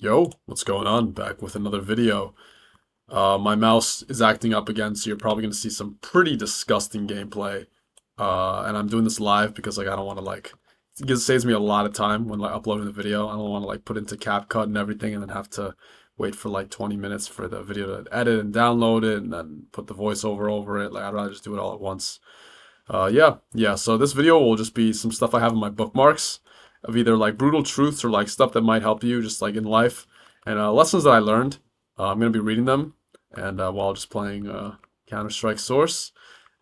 Yo, what's going on? Back with another video. My mouse is acting up again, so you're probably gonna see some pretty disgusting gameplay. And I'm doing this live because I don't want to it saves me a lot of time when uploading the video. I don't want to put into CapCut and everything and then have to wait for 20 minutes for the video to edit and download it and then put the voiceover over it. I'd rather just do it all at once. Yeah. So this video will just be some stuff I have in my bookmarks of either brutal truths or stuff that might help you just in life and lessons that I learned. I'm gonna be reading them and while just playing Counter-Strike Source.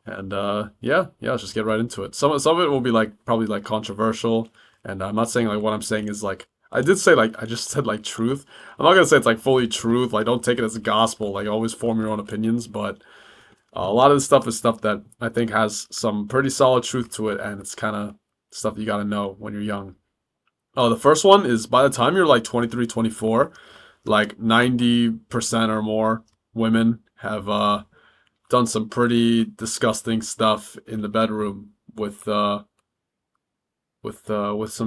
And yeah, let's just get right into it. Some of it will be probably controversial, and I'm not saying what I'm saying is I did say I just said truth. I'm not gonna say it's fully truth. Don't take it as gospel. Always form your own opinions, but a lot of this stuff is stuff that I think has some pretty solid truth to it, and it's kind of stuff you gotta know when you're young. Oh, the first one is by the time you're 23, 24, 90% or more women have done some pretty disgusting stuff in the bedroom with some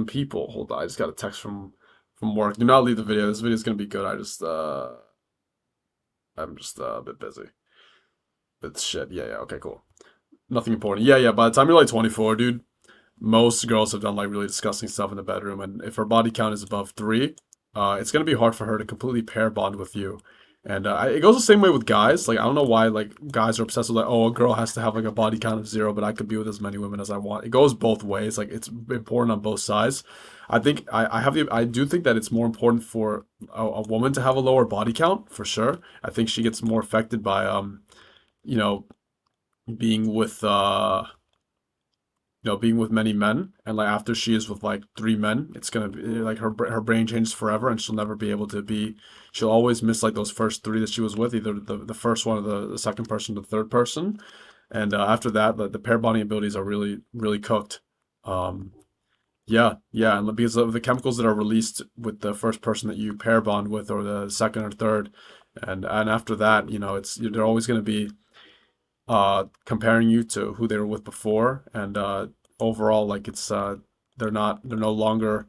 people. Hold on, I just got a text from work. Do not leave the video. This video is gonna be good. I'm just a bit busy. It's shit. Yeah. Okay, cool. Nothing important. Yeah. By the time you're 24, dude, most girls have done really disgusting stuff in the bedroom, and if her body count is above three, it's gonna be hard for her to completely pair bond with you. And it goes the same way with guys. I don't know why guys are obsessed with oh, a girl has to have a body count of zero, but I could be with as many women as I want. It goes both ways. It's important on both sides. I do think that it's more important for a woman to have a lower body count for sure. I think she gets more affected by you know being with being with many men, and after she is with three men, it's gonna be her brain changes forever, and she'll never be able to be. She'll always miss those first three that she was with, either the first one or the second person, the third person, and after that, the pair bonding abilities are really cooked. Um, yeah, and because of the chemicals that are released with the first person that you pair bond with, or the second or third, and after that, they're always gonna be comparing you to who they were with before, and overall it's they're no longer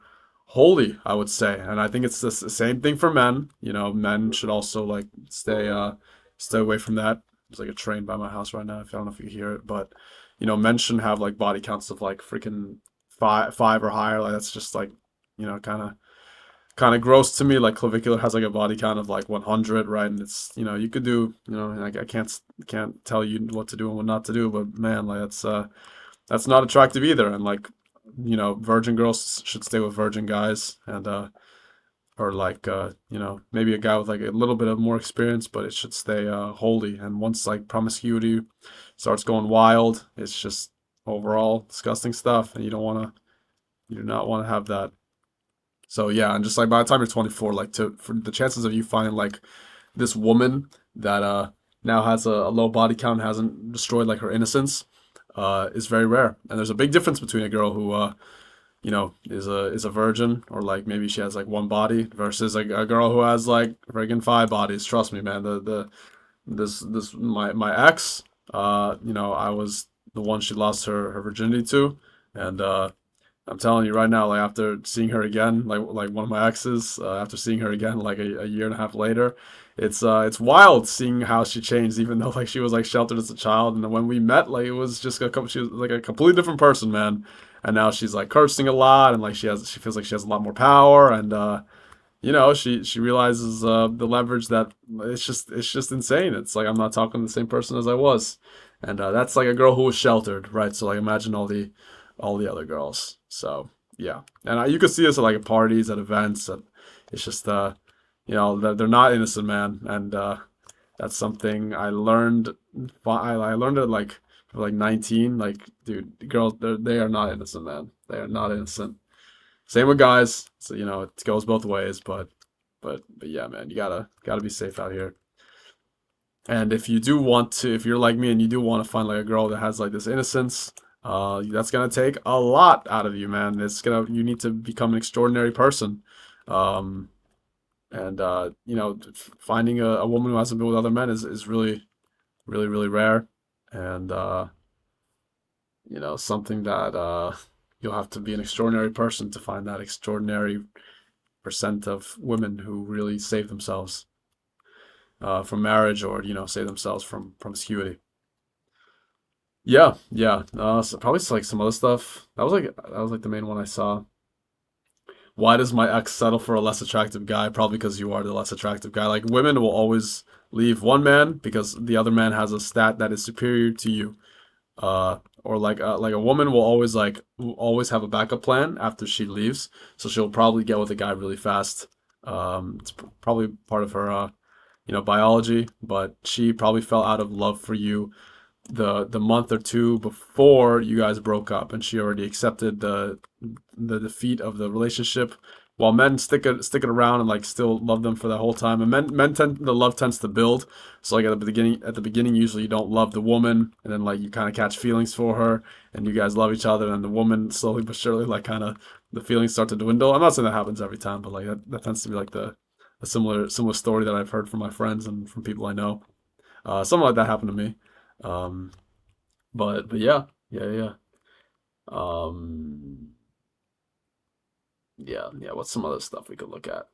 holy, I would say. And I think it's the same thing for men. Men should also stay away from that. There's a train by my house right now. I don't know if you hear it, but men shouldn't have body counts of freaking five or higher. That's just kind of gross to me. Clavicular has a body count of 100, right? And it's you could do I can't tell you what to do and what not to do, but man, that's not attractive either. And virgin girls should stay with virgin guys, and or maybe a guy with a little bit of more experience, but it should stay holy. And once promiscuity starts going wild, it's just overall disgusting stuff, and you do not want to have that. So yeah, and just by the time you're 24, for the chances of you finding this woman that now has a low body count, hasn't destroyed her innocence, is very rare. And there's a big difference between a girl who is a virgin, or maybe she has one body, versus a girl who has friggin' five bodies. Trust me, man. This my ex, I was the one she lost her virginity to, and I'm telling you right now, after seeing her again, one of my exes, after seeing her again, a year and a half later, it's wild seeing how she changed, even though she was sheltered as a child, and when we met, it was just she was a completely different person, man, and now she's cursing a lot, and she feels like she has a lot more power, and she realizes the leverage that it's just insane. It's I'm not talking to the same person as I was, and that's a girl who was sheltered, right? So imagine all the other girls. So yeah, and you could see this at parties, at events. And it's just they're not innocent, man, and that's something I learned. I learned it for 19. Dude, girls, they are not innocent, man. They are not innocent. Same with guys. So it goes both ways, but yeah, man, you gotta be safe out here. And if you do want to, if you're like me and you do want to find a girl that has this innocence, that's gonna take a lot out of you, man. You need to become an extraordinary person. Um, and finding a woman who hasn't been with other men is really rare, and something that you'll have to be an extraordinary person to find that extraordinary percent of women who really save themselves from marriage, or save themselves from promiscuity. Yeah, yeah. So probably like some other stuff. That was like the main one I saw. Why does my ex settle for a less attractive guy? Probably because you are the less attractive guy. Like, women will always leave one man because the other man has a stat that is superior to you. Or like a woman will always have a backup plan after she leaves, so she'll probably get with a guy really fast. It's probably part of her biology, but she probably fell out of love for you the month or two before you guys broke up, and she already accepted the defeat of the relationship. While men stick it around and like still love them for the whole time, and men tend the love tends to build. So like at the beginning, usually you don't love the woman, and then like you kind of catch feelings for her, and you guys love each other, and the woman slowly but surely like kind of the feelings start to dwindle. I'm not saying that happens every time, but like that tends to be like the a similar story that I've heard from my friends and from people I know. Something like that happened to me. Um, but yeah, yeah, yeah. Um, yeah, yeah. What's some other stuff we could look at?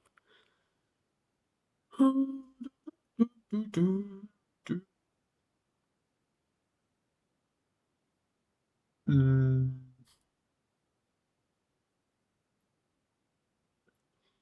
Mm.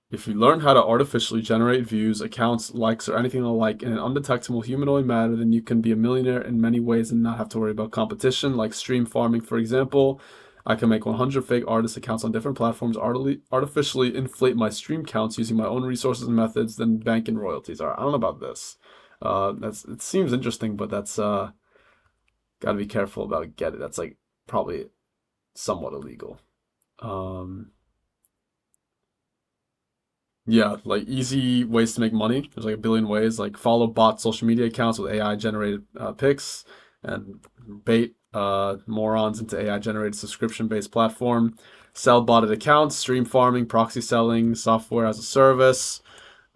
If you learn how to artificially generate views, accounts, likes, or anything alike in an undetectable humanoid manner, then you can be a millionaire in many ways and not have to worry about competition, like stream farming, for example. I can make 100 fake artist accounts on different platforms, artificially inflate my stream counts using my own resources and methods, then bank in royalties. All right, I don't know about this. It seems interesting, but that's got to be careful about getting. That's like probably somewhat illegal. Um, Yeah, like easy ways to make money. There's like a billion ways. Like follow bot social media accounts with AI generated pics, and bait morons into AI generated subscription based platform. Sell botted accounts, stream farming, proxy selling, software as a service.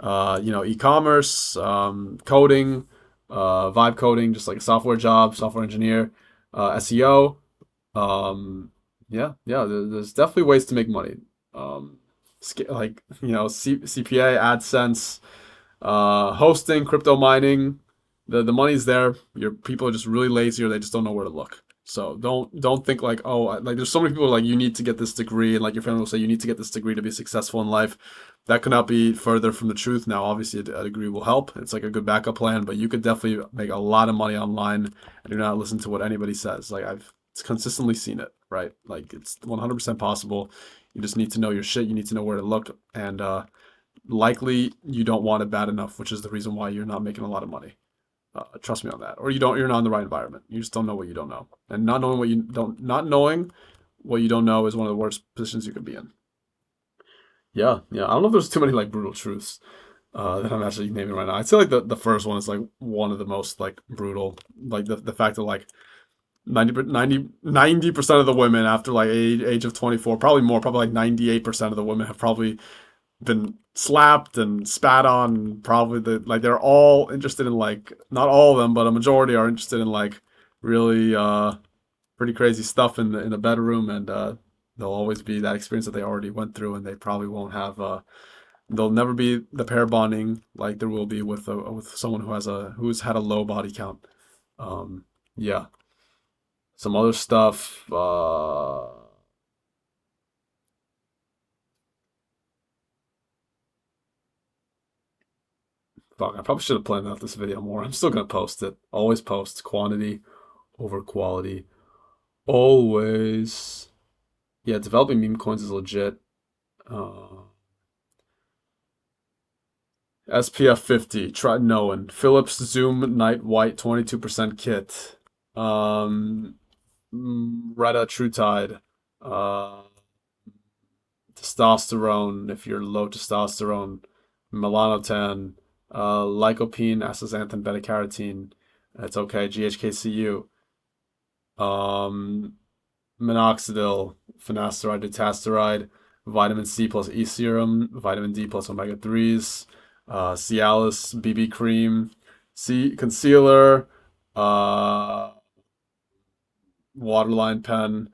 E-commerce, coding, vibe coding, just like a software job, software engineer, SEO. Yeah, there's definitely ways to make money. Um, like CPA, AdSense, hosting, crypto mining. The money's there. Your people are just really lazy, or they just don't know where to look. So don't think like, oh, like there's so many people like you need to get this degree, and like your family will say you need to get this degree to be successful in life. That could not be further from the truth. Now, obviously, a degree will help. It's like a good backup plan, but you could definitely make a lot of money online and do not listen to what anybody says. Like I've consistently seen it, right? Like it's 100% possible. You just need to know your shit. You need to know where to look, and likely you don't want it bad enough, which is the reason why you're not making a lot of money. Trust me on that. Or you're not in the right environment. You just don't know what you don't know, and not knowing what you don't know is one of the worst positions you could be in. Yeah, yeah. I don't know if there's too many like brutal truths that I'm actually naming right now. I'd say like the first one is like one of the most like brutal. Like the fact that like 90% of the women after like age of 24, probably more, probably like 98% of the women have probably been slapped and spat on. And probably they're all interested in like, not all of them, but a majority are interested in like really pretty crazy stuff in the bedroom, and there'll always be that experience that they already went through, and they probably won't have there'll never be the pair bonding like there will be with someone who's had a low body count. Yeah, some other stuff. Fuck, I probably should have planned out this video more. I'm still gonna post it. Always post quantity over quality. Always. Yeah, developing meme coins is legit. Uh, SPF 50. Try knowing. Philips Zoom Night White 22% kit. Um, Retta True Tide. Uh, Testosterone if you're low testosterone. Melanotan. Lycopene, astaxanthin, beta carotene. That's okay. GHKCU. Um, Minoxidil, finasteride, dutasteride, vitamin C plus E serum, vitamin D plus omega 3s, Cialis BB cream, C concealer, uh, waterline pen,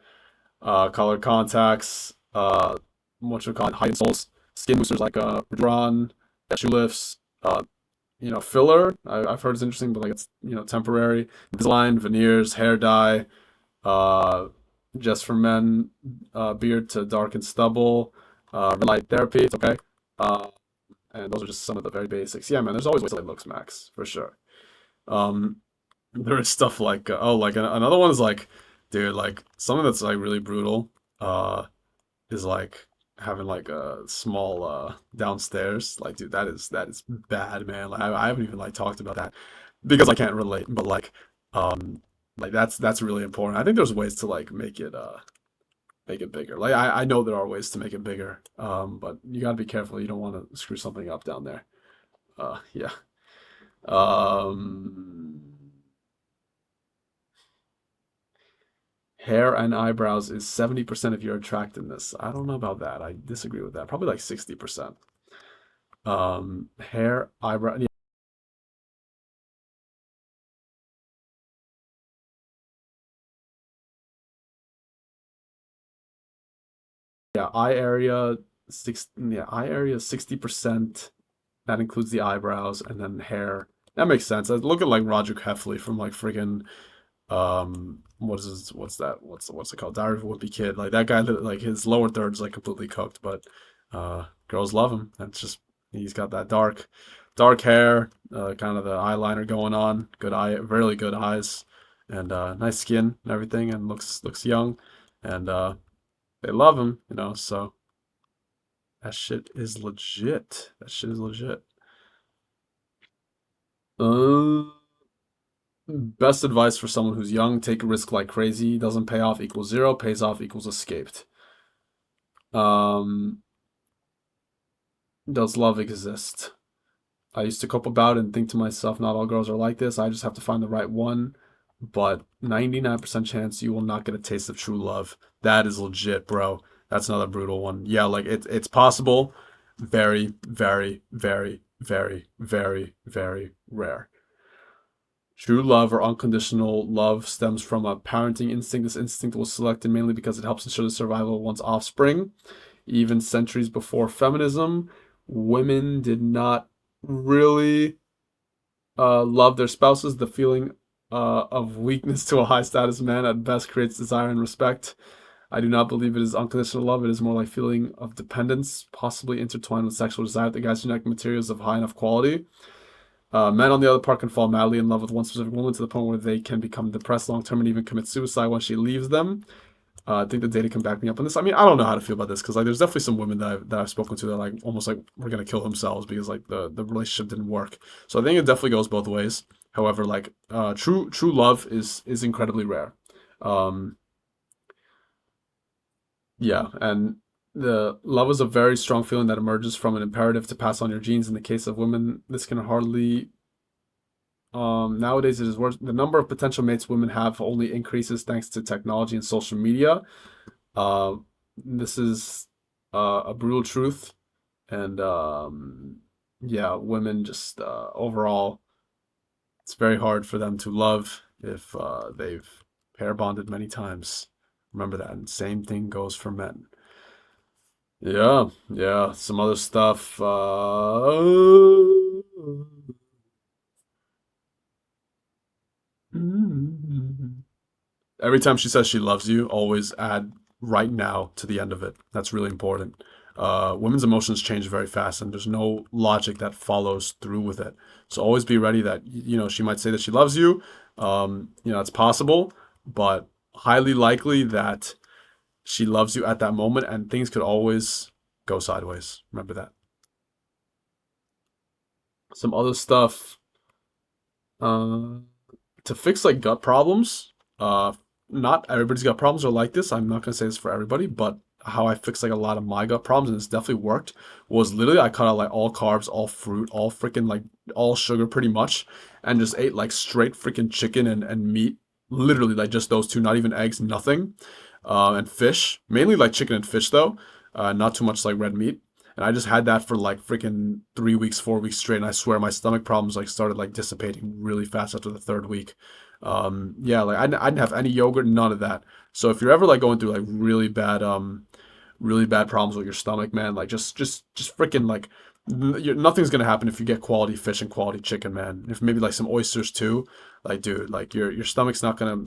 color contacts, what you call it, hiding souls, Skin boosters like Reduron, shoe lifts, filler. I've heard it's interesting, but like it's temporary. Invisalign, veneers, hair dye, uh, just for men, beard to darken stubble, red light therapy. It's okay. Uh, and those are just some of the very basics. Yeah, man. There's always ways to like looks, Max, for sure. Um, there is stuff like another one is like, dude, like something that's like really brutal. Is like having like a small downstairs. Like, dude, that is bad, man. Like, I haven't even like talked about that because I can't relate. But um, like that's really important. I think there's ways to like make it bigger. Like, I know there are ways to make it bigger. But you gotta be careful. You don't want to screw something up down there. Yeah. Um, hair and eyebrows is 70% of your attractiveness. I don't know about that. I disagree with that. Probably like 60%. Hair, eyebrow, yeah, eye area, eye area 60%. That includes the eyebrows and then hair. That makes sense. I look at like Roger Heffley from like friggin' what's it called? Diary of a Wimpy Kid. Like that guy that like his lower third's like completely cooked, but girls love him. That's just he's got that dark hair, kind of the eyeliner going on, good eye, really good eyes, and nice skin and everything, and looks young, and they love him, so that shit is legit. That shit is legit. Uh, Best advice for someone who's young: take a risk like crazy. Doesn't pay off equals zero. Pays off equals escaped. Um, does love exist? I used to cope about it and think to myself, not all girls are like this. I just have to find the right one. But 99% chance you will not get a taste of true love. That is legit, bro. That's another brutal one. Yeah, like it's possible. Very, very, very, very, very, very rare. True love or unconditional love stems from a parenting instinct. This instinct was selected mainly because it helps ensure the survival of one's offspring. Even centuries before feminism, women did not really love their spouses. The feeling of weakness to a high status man at best creates desire and respect. I do not believe it is unconditional love. It is more like feeling of dependence, possibly intertwined with sexual desire. The guy's genetic material is of high enough quality. Men, on the other part, can fall madly in love with one specific woman to the point where they can become depressed long term and even commit suicide when she leaves them. I think the data can back me up on this. I mean, I don't know how to feel about this because like, there's definitely some women that I've spoken to that like almost like we're gonna kill themselves because like the relationship didn't work. So I think it definitely goes both ways. However, like true love is incredibly rare. Um, yeah, and the love is a very strong feeling that emerges from an imperative to pass on your genes. In the case of women, this can hardly nowadays it is worse. The number of potential mates women have only increases thanks to technology and social media. Uh, this is a brutal truth, and yeah, women just overall, it's very hard for them to love if they've pair bonded many times. Remember that. And same thing goes for men. Yeah, yeah. Some other stuff. Every time she says she loves you, always add right now to the end of it. That's really important. Women's emotions change very fast, and there's no logic that follows through with it. So always be ready that, she might say that she loves you. It's possible, but highly likely that she loves you at that moment, and things could always go sideways. Remember that. Some other stuff. Uh, to fix like gut problems. Not everybody's gut problems are like this. I'm not gonna say this for everybody, but how I fixed like a lot of my gut problems, and it's definitely worked, was literally I cut out like all carbs, all fruit, all freaking like all sugar pretty much, and just ate like straight freaking chicken and meat. Literally like just those two, not even eggs, nothing. And fish, mainly like chicken and fish though, not too much like red meat. And I just had that for like freaking 3 weeks, 4 weeks straight. And I swear my stomach problems like started like dissipating really fast after the third week. Yeah, like I didn't have any yogurt, none of that. So if you're ever like going through like really bad really bad problems with your stomach, man, like just freaking like nothing's gonna happen if you get quality fish and quality chicken, man. If maybe like some oysters too, like dude, like your stomach's not gonna.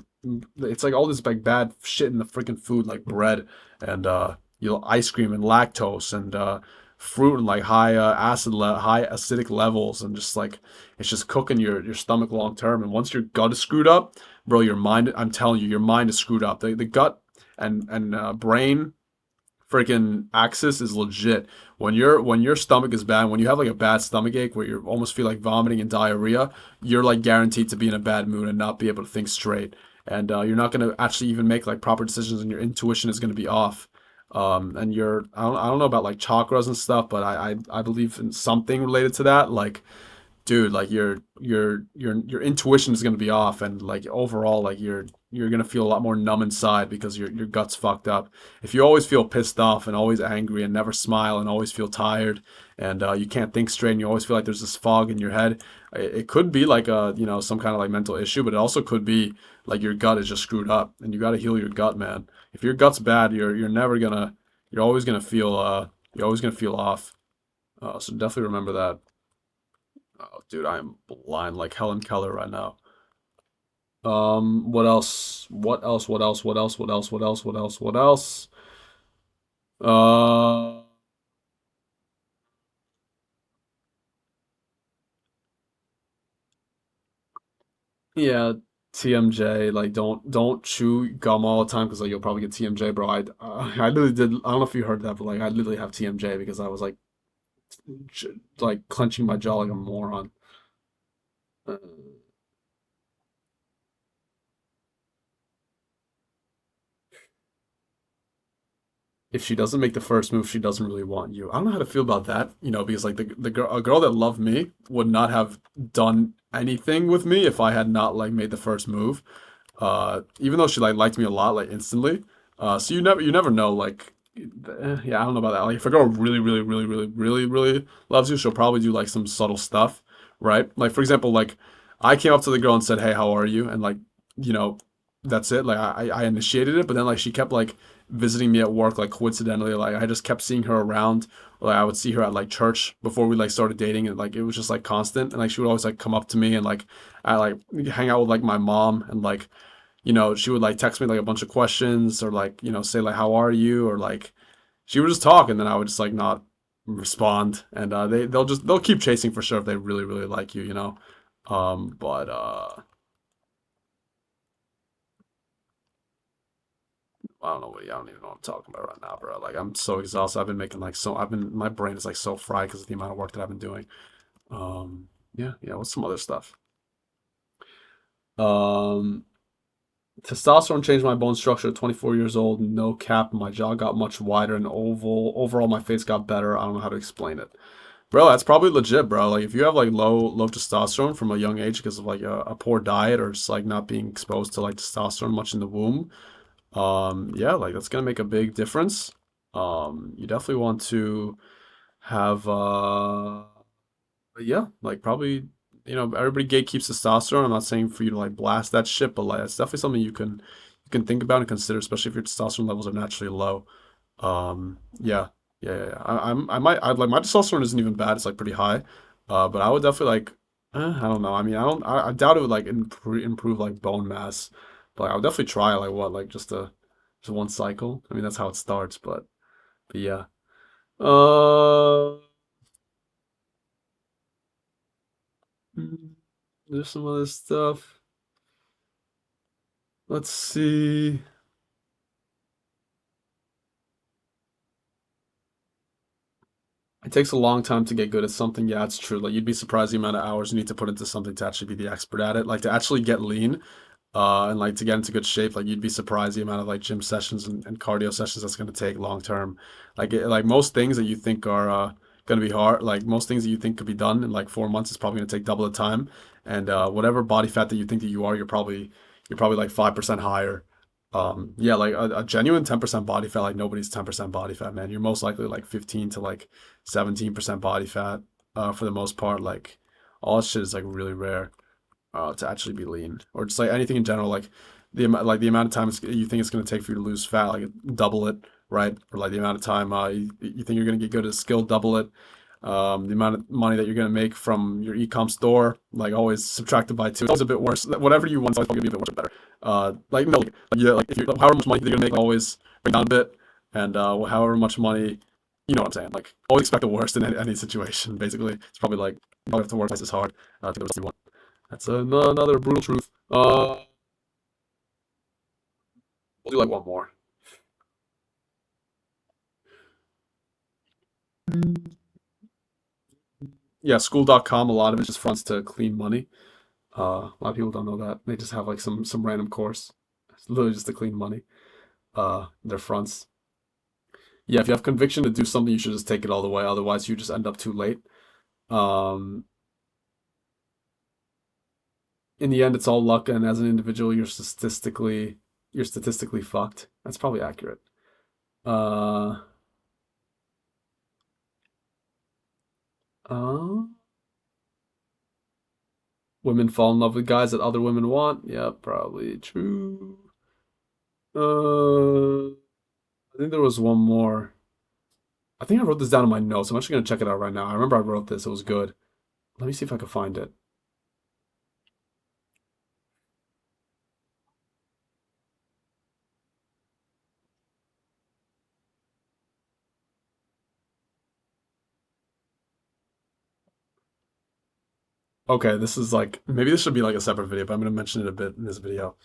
It's like all this like bad shit in the freaking food, like bread and ice cream and lactose and fruit and like high acidic levels, and just like it's just cooking your stomach long term. And once your gut is screwed up, bro, your mind, I'm telling you, your mind is screwed up. The gut and brain freaking axis is legit. When your stomach is bad, when you have like a bad stomach ache where you almost feel like vomiting and diarrhea, you're like guaranteed to be in a bad mood and not be able to think straight. And you're not gonna actually even make like proper decisions, and your intuition is gonna be off. And I don't know about like chakras and stuff, but I believe in something related to that. Like dude, like your intuition is gonna be off, and like overall, like you're gonna feel a lot more numb inside because your gut's fucked up. If you always feel pissed off and always angry and never smile and always feel tired and you can't think straight and you always feel like there's this fog in your head, it could be like a some kind of like mental issue, but it also could be like your gut is just screwed up, and you got to heal your gut, man. If your gut's bad, you're never gonna you're always gonna feel off. So definitely remember that. Oh, dude, I am blind like Helen Keller right now. What else? What else? What else? What else? What else? What else? What else? What else? Uh, yeah, TMJ. Like, don't chew gum all the time because like you'll probably get TMJ, bro. I literally did. I don't know if you heard that, but like I literally have TMJ because I was like clenching my jaw like a moron. Uh, if she doesn't make the first move, she doesn't really want you. I don't know how to feel about that, because like the girl, a girl that loved me would not have done anything with me if I had not like made the first move. Even though she like liked me a lot, like instantly. So you never know. Like, yeah, I don't know about that. Like, if a girl really, really, really, really, really, really loves you, she'll probably do like some subtle stuff, right? Like for example, like I came up to the girl and said, "Hey, how are you?" And like, you know, that's it. Like I initiated it, but then like she kept like visiting me at work, like coincidentally. Like I just kept seeing her around. Like I would see her at like church before we like started dating, and like it was just like constant. And like she would always like come up to me and like I like hang out with like my mom, and like she would like text me like a bunch of questions, or like, say like, how are you? Or like she would just talk, and then I would just like not respond. And they'll keep chasing for sure if they really, really like you. But I don't know I don't even know what I'm talking about right now, bro. Like I'm so exhausted. My brain is like so fried because of the amount of work that I've been doing. Yeah, yeah, what's some other stuff? Um, Testosterone changed my bone structure at 24 years old. No cap. My jaw got much wider and oval. Overall, my face got better. I don't know how to explain it. Bro, that's probably legit, bro. Like, if you have like low testosterone from a young age because of like a poor diet or just like not being exposed to like testosterone much in the womb, yeah, like that's gonna make a big difference. You definitely want to have but yeah, like probably, everybody gatekeeps testosterone. I'm not saying for you to like blast that shit, but like it's definitely something you can think about and consider, especially if your testosterone levels are naturally low. Yeah, yeah, yeah, yeah. I like my testosterone isn't even bad. It's like pretty high. But I would definitely like, I don't know. I mean, I doubt it would like improve like bone mass, but like, I would definitely try like what, like just one cycle. I mean, that's how it starts, but yeah. Uh, there's some other stuff. Let's see. It takes a long time to get good at something. Yeah, it's true. Like you'd be surprised the amount of hours you need to put into something to actually be the expert at it. Like to actually get lean, and like to get into good shape. Like you'd be surprised the amount of like gym sessions and cardio sessions that's going to take long term. Like most things that you think are going to be hard, like most things that you think could be done in like 4 months is probably going to take double the time. And whatever body fat that you think that you are, you're probably like 5% higher. Yeah, like a genuine 10% body fat, like nobody's 10% body fat, man. You're most likely like 15 to like 17% body fat, for the most part. Like all that shit is like really rare, to actually be lean, or just like anything in general. Like the amount of time you think it's gonna take for you to lose fat, like double it. right? Or like the amount of time you think you're going to get good at a skill, double it. The amount of money that you're going to make from your ecom store, like always subtracted by two. It's always a bit worse. Whatever you want, it's always going to be a bit worse or better. Like no, like, yeah, like if you however much money you're going to make, always bring down a bit, and however much money, you know what I'm saying. Like always expect the worst in any situation. Basically, it's probably like you probably have to work twice as hard to get the best you want. That's another brutal truth. We'll do like one more. Yeah, school.com, a lot of it just fronts to clean money. A lot of people don't know that. They just have like some random course. It's literally just to clean money. Their fronts. Yeah, if you have conviction to do something, you should just take it all the way. Otherwise, you just end up too late. Um, in the end, it's all luck, and as an individual, you're statistically fucked. That's probably accurate. Uh, uh, Women fall in love with guys that other women want. Yeah, probably true. I think there was one more. I think I wrote this down in my notes. I'm actually gonna check it out right now. I remember I wrote this. It was good. Let me see if I can find it. Okay, this is like maybe this should be like a separate video, but I'm gonna mention it a bit in this video.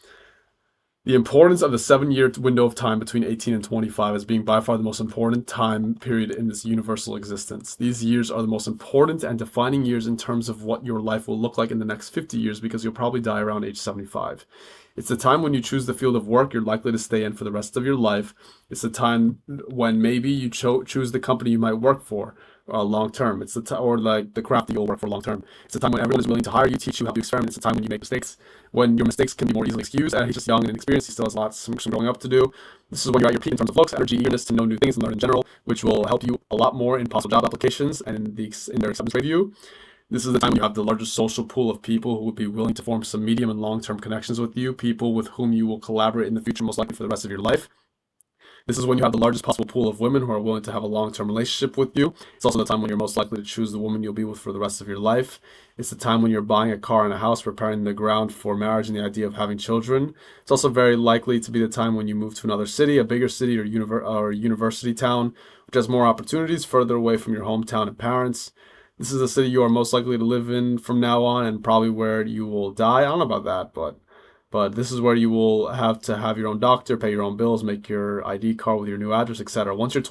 The importance of the 7 year window of time between 18 and 25 as being by far the most important time period in this universal existence. These years are the most important and defining years in terms of what your life will look like in the next 50 years because you'll probably die around age 75. It's the time when you choose the field of work you're likely to stay in for the rest of your life. It's the time when maybe you choose the company you might work for long term. It's the or like the craft that you'll work for long term. It's the time when everyone is willing to hire you, teach you how to experiment. It's the time when you make mistakes, when your mistakes can be more easily excused. And he's just young and inexperienced. He still has lots some growing up to do. This is when you're at your peak in terms of looks, energy, eagerness to know new things and learn in general, which will help you a lot more in possible job applications and in their acceptance review. This is the time when you have the largest social pool of people who would be willing to form some medium and long-term connections with you, people with whom you will collaborate in the future, most likely for the rest of your life. This is when you have the largest possible pool of women who are willing to have a long-term relationship with you. It's also the time when you're most likely to choose the woman you'll be with for the rest of your life. It's the time when you're buying a car and a house, preparing the ground for marriage and the idea of having children. It's also very likely to be the time when you move to another city, a bigger city or university town, which has more opportunities further away from your hometown and parents. This is the city you are most likely to live in from now on and probably where you will die. I don't know about that, but this is where you will have to have your own doctor, pay your own bills, make your ID card with your new address, etc. Once you're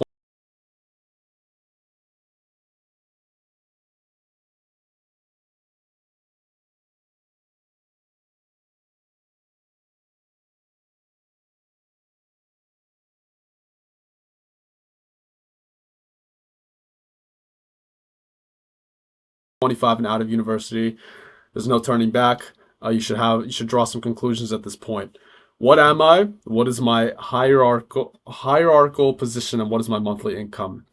25 and out of university, there's no turning back. You should draw some conclusions at this point. What am I? What is my hierarchical position, and what is my monthly income?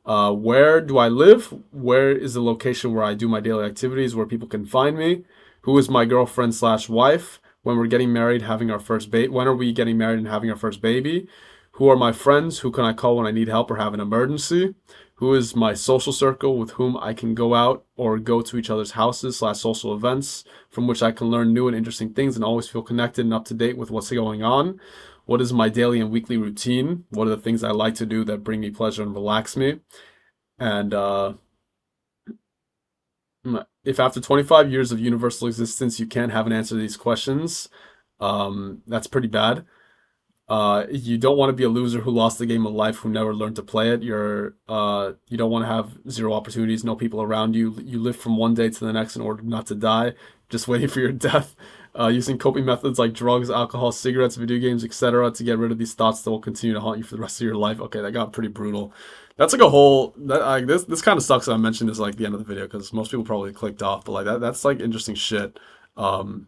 Where do I live? Where is the location where I do my daily activities, where people can find me? Who is my girlfriend slash wife? When we're getting married, having our first baby. When are we getting married and having our first baby? Who are my friends? Who can I call when I need help or have an emergency? Who is my social circle with whom I can go out or go to each other's houses slash social events from which I can learn new and interesting things and always feel connected and up to date with what's going on? What is my daily and weekly routine? What are the things I like to do that bring me pleasure and relax me? And if after 25 years of universal existence you can't have an answer to these questions, that's pretty bad. You don't want to be a loser who lost the game of life, who never learned to play it. You don't want to have zero opportunities, no people around you. You live from one day to the next in order not to die, just waiting for your death. Using coping methods like drugs, alcohol, cigarettes, video games, etc., to get rid of these thoughts that will continue to haunt you for the rest of your life. Okay, that got pretty brutal. That's like a whole that like this kind of sucks that I mentioned this like the end of the video because most people probably clicked off, but like that's like interesting shit. Um,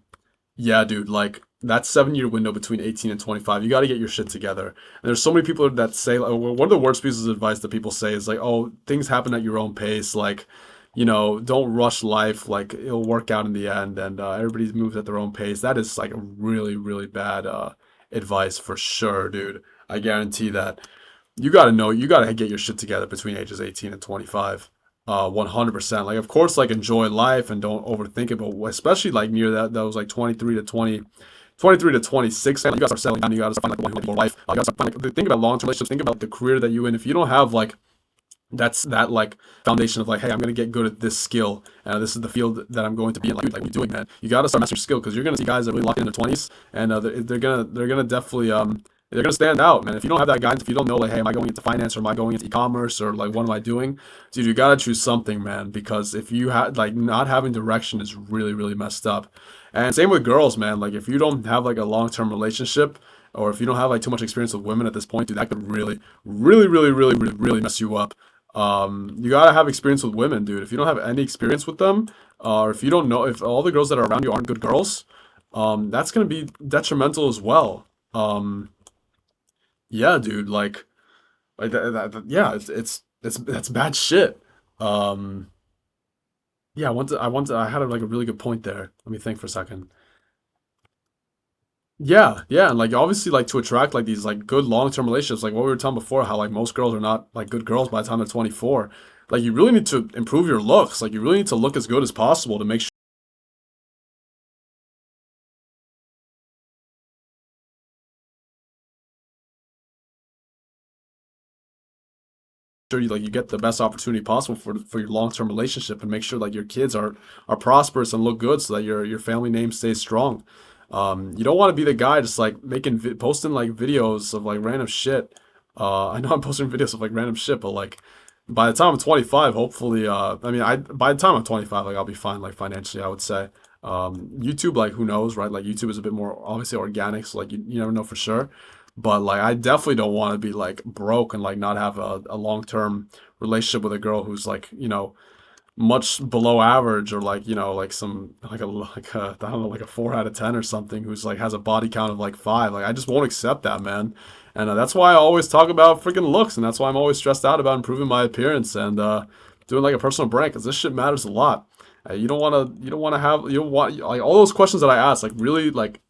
yeah, dude, like that 7 year window between 18 and 25, you got to get your shit together. And there's so many people that say, like, one of the worst pieces of advice that people say is like, oh, things happen at your own pace. Like, don't rush life. Like, it'll work out in the end. And everybody moves at their own pace. That is like a really, really bad advice for sure, dude. I guarantee that. you got to know, you got to get your shit together between ages 18 and 25. 100%. Like, of course, like enjoy life and don't overthink it, but especially like near that was like 23 to 20, 23 to 26. You got to start settling down. You got to find like one who your life. You got to start finding, like, think about long term relationships. Think about the career that you in. If you don't have like that's that like foundation of like, hey, I'm gonna get good at this skill, and this is the field that I'm going to be in. Like, what are you doing, man? You gotta start mastering your skill because you're gonna see guys that really lock in their 20s, and they're gonna definitely they're gonna stand out, man. If you don't have that guidance, if you don't know like, hey, am I going into finance or am I going into e-commerce or like what am I doing, dude? You gotta choose something, man, because if you had like not having direction is really really messed up. And same with girls, man. Like if you don't have like a long-term relationship, or if you don't have like too much experience with women at this point, dude, that could really mess you up. You gotta have experience with women, dude. If you don't have any experience with them, or if you don't know if all the girls that are around you aren't good girls, that's gonna be detrimental as well. Yeah, dude, like yeah, it's that's bad shit. Um, yeah, I had like a really good point there. Let me think for a second. Yeah, yeah, and like obviously like to attract like these like good long-term relationships, like what we were talking before, how like most girls are not like good girls by the time they're 24. Like you really need to improve your looks. Like you really need to look as good as possible to make sure you get the best opportunity possible for your long-term relationship and make sure like your kids are prosperous and look good so that your family name stays strong. You don't want to be the guy just like posting like videos of like random shit. I know I'm posting videos of like random shit, but like by the time I'm 25, hopefully, I mean, I by the time I'm 25, like I'll be fine, like financially, I would say. YouTube, like who knows, right? Like YouTube is a bit more obviously organic, so like you never know for sure. But like I definitely don't want to be like broke and like not have a long-term relationship with a girl who's like, much below average or like like some like a I don't know like a 4 out of 10 or something who's like has a body count of like five. Like I just won't accept that, man. And that's why I always talk about freaking looks, and that's why I'm always stressed out about improving my appearance and doing like a personal brand because this shit matters a lot. You don't want like all those questions that I asked like really like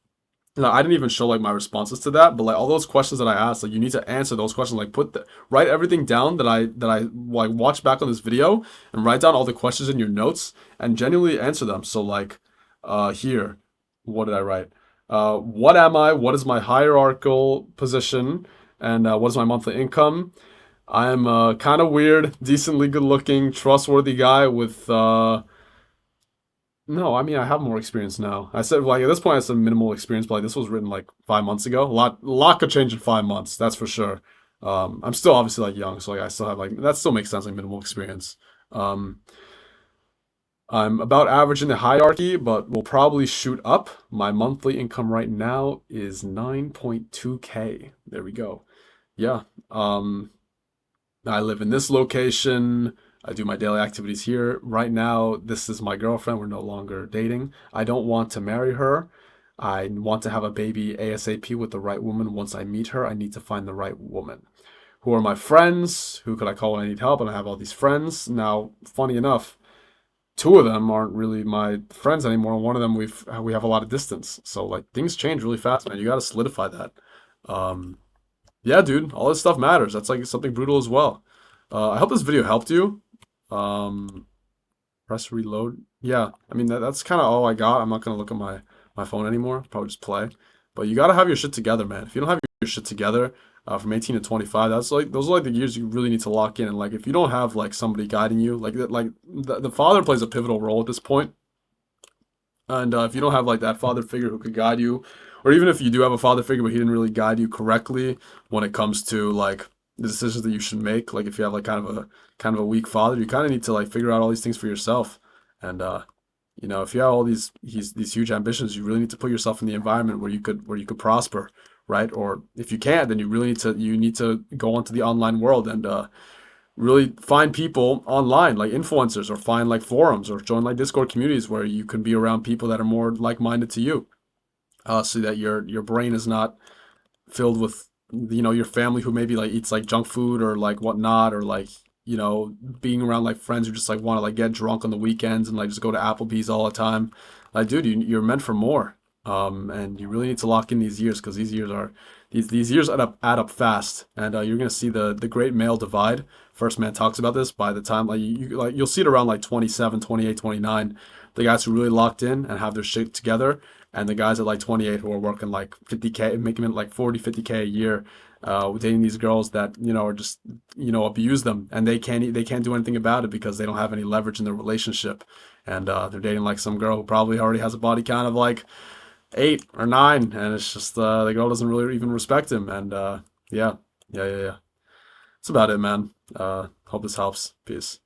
I didn't even show like my responses to that, but like all those questions that I asked, like you need to answer those questions. Like write everything down that I like watch back on this video and write down all the questions in your notes and genuinely answer them. So like, here, what did I write? What am I? What is my hierarchical position? And what is my monthly income? I'm kind of weird, decently good looking, trustworthy guy with no, I mean I have more experience now. I said like at this point I said minimal experience, but like this was written like 5 months ago. A lot could change in 5 months, that's for sure. I'm still obviously like young, so like I still have like that still makes sense like minimal experience. Um, I'm about average in the hierarchy, but will probably shoot up. My monthly income right now is 9.2K. There we go. Yeah. I live in this location. I do my daily activities here. Right now, this is my girlfriend. We're no longer dating. I don't want to marry her. I want to have a baby ASAP with the right woman. Once I meet her, I need to find the right woman. Who are my friends? Who could I call when I need help? And I have all these friends. Now, funny enough, two of them aren't really my friends anymore. One of them we have a lot of distance. So like things change really fast, man. You got to solidify that. Um, yeah, dude, all this stuff matters. That's like something brutal as well. I hope this video helped you. Um, press reload. Yeah, I mean that's kind of all I got. I'm not gonna look at my phone anymore. Probably just play. But you gotta have your shit together, man. If you don't have your shit together, from 18 to 25, that's like those are like the years you really need to lock in. And like if you don't have like somebody guiding you, like that, like the father plays a pivotal role at this point. And if you don't have like that father figure who could guide you, or even if you do have a father figure but he didn't really guide you correctly when it comes to like the decisions that you should make, like if you have like kind of a weak father, you kind of need to like figure out all these things for yourself. And if you have all these huge ambitions, you really need to put yourself in the environment where you could prosper, right? Or if you can't, then you need to go onto the online world and really find people online like influencers or find like forums or join like Discord communities where you can be around people that are more like-minded to you, so that your brain is not filled with your family who maybe like eats like junk food or like whatnot, or like being around like friends who just like want to like get drunk on the weekends and like just go to Applebee's all the time. Like dude, you're meant for more. And you really need to lock in these years because these years add up fast, and you're gonna see the great male divide. First Man talks about this by the time you'll see it around like 27, 28, 29. The guys who really locked in and have their shit together, and the guys at like 28 who are working like 50K, making it like 40, 50K a year, dating these girls that are just abuse them, and they can't do anything about it because they don't have any leverage in their relationship, and they're dating like some girl who probably already has a body count of like 8 or 9, and it's just the girl doesn't really even respect him, and yeah, yeah, yeah, yeah. That's about it, man. Hope this helps. Peace.